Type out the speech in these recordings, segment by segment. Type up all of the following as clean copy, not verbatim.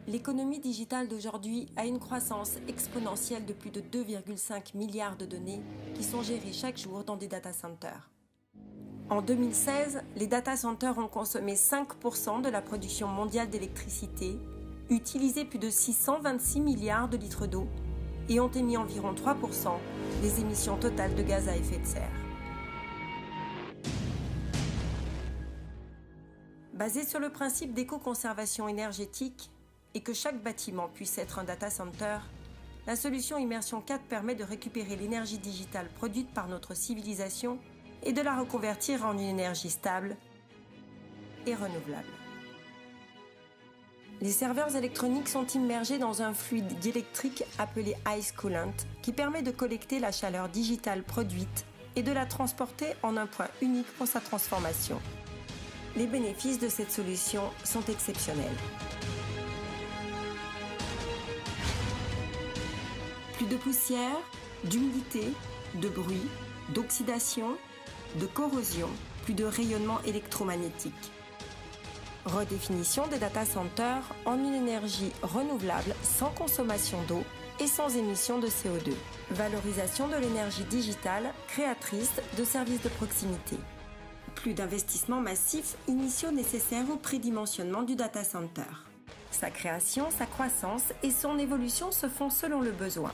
L'économie digitale d'aujourd'hui a une croissance exponentielle de plus de 2,5 milliards de données qui sont gérées chaque jour dans des data centers. En 2016, les data centers ont consommé 5% de la production mondiale d'électricité, utilisé plus de 626 milliards de litres d'eau et ont émis environ 3% des émissions totales de gaz à effet de serre. Basé sur le principe d'éco-conservation énergétique et que chaque bâtiment puisse être un data center, la solution Immersion 4 permet de récupérer l'énergie digitale produite par notre civilisation et de la reconvertir en une énergie stable et renouvelable. Les serveurs électroniques sont immergés dans un fluide diélectrique appelé ice coolant qui permet de collecter la chaleur digitale produite et de la transporter en un point unique pour sa transformation. Les bénéfices de cette solution sont exceptionnels. Plus de poussière, d'humidité, de bruit, d'oxydation, de corrosion, plus de rayonnement électromagnétique. Redéfinition des data centers en une énergie renouvelable sans consommation d'eau et sans émission de CO2. Valorisation de l'énergie digitale créatrice de services de proximité. Plus d'investissements massifs initiaux nécessaires au prédimensionnement du data center. Sa création, sa croissance et son évolution se font selon le besoin.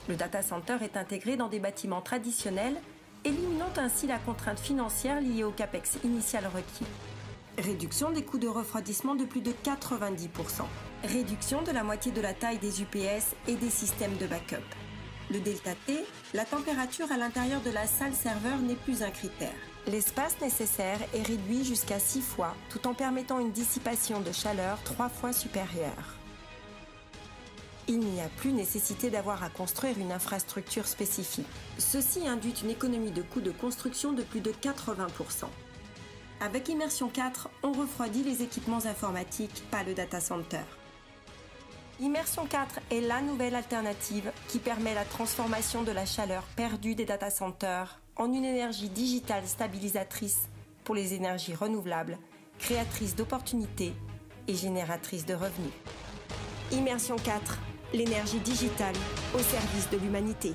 Le data center est intégré dans des bâtiments traditionnels, éliminant ainsi la contrainte financière liée au capex initial requis. Réduction des coûts de refroidissement de plus de 90%. Réduction de la moitié de la taille des UPS et des systèmes de backup. Le delta T, la température à l'intérieur de la salle serveur n'est plus un critère. L'espace nécessaire est réduit jusqu'à 6 fois, tout en permettant une dissipation de chaleur 3 fois supérieure. Il n'y a plus nécessité d'avoir à construire une infrastructure spécifique. Ceci induit une économie de coûts de construction de plus de 80%. Avec Immersion 4, on refroidit les équipements informatiques, pas le data center. Immersion 4 est la nouvelle alternative qui permet la transformation de la chaleur perdue des data centers en une énergie digitale stabilisatrice pour les énergies renouvelables, créatrice d'opportunités et génératrice de revenus. Immersion 4, l'énergie digitale au service de l'humanité.